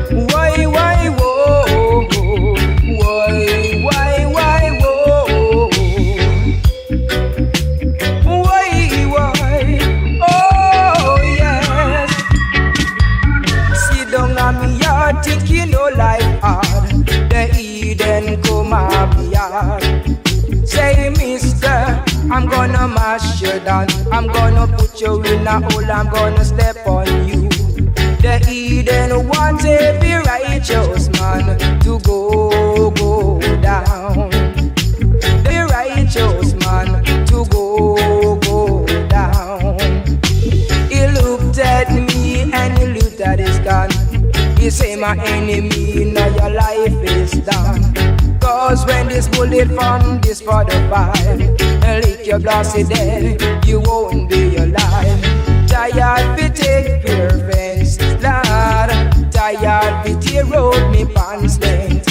Why, whoa, why, whoa, why, oh yes. Sit down on me yard, thinking no life hard. The Eden come up yard. Say, mister, I'm gonna mash you down. I'm gonna put you in a hole. I'm gonna step on you. The Eden wants every righteous man to go down. The righteous man to go down. He looked at me and he looked at his gun. He say, my enemy, now your life is done. Cause when this bullet from this 45 and lick your glossy dead, you won't be alive. Tired fi take pure fence, Lord. Tired fi tear out me pants length.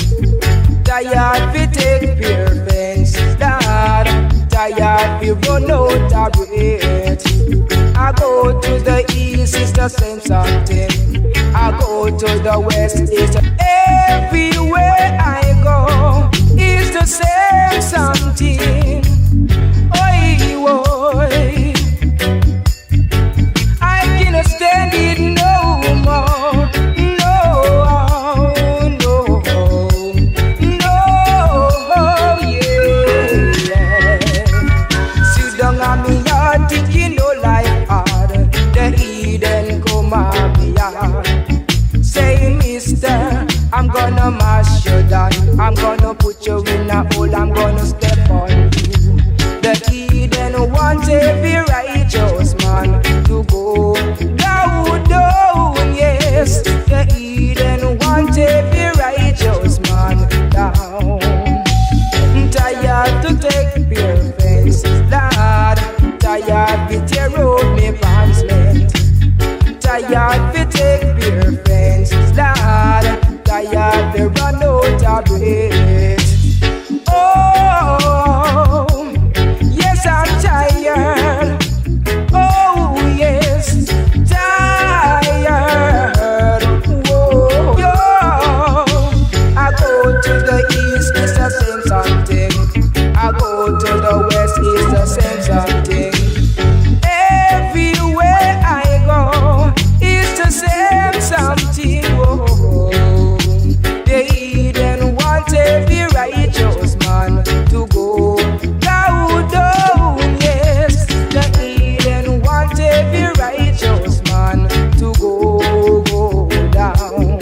Tired fi take pure fence, Lord. Tired fi run out of breath. I go to the east, it's the same something. I go to the west, it's everywhere I go, it's the same something. Oi, oi, I cannot stand it no more. No, yeah. Sit down on me yard, thinking no life hard. The Eden come up me yard. Say, mister, I'm gonna mash you down. I'm gonna put you in a hole. I'm gonna step on you. The Eden wants every righteous man to go down, yes. The Eden wants every righteous man down. Tired to take pure fence, Lord. Tired to tear out me pants length. Tired to take pure fence, Lord. Tired to run out of breath. Oh, yes, I'm tired. Oh, yes, tired. Whoa, yo. I go to the east, it's the same something. I go to the west, it's the same something. Everywhere I go, it's the same something. Whoa. The Eden wants every righteous man to go down, yes. The Eden wants every righteous man to go down.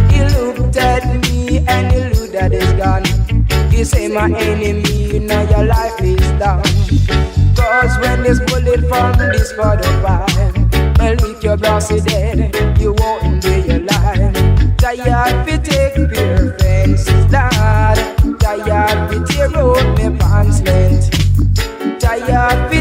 He looked at me and he looked at his gun. He say, my enemy, now your life is done. Cause when this bullet from this 45 will leave your glossy dead, you won't be alive. Tired fi take pure fence, Lord. Tired fi tear out me pants length. Tired fi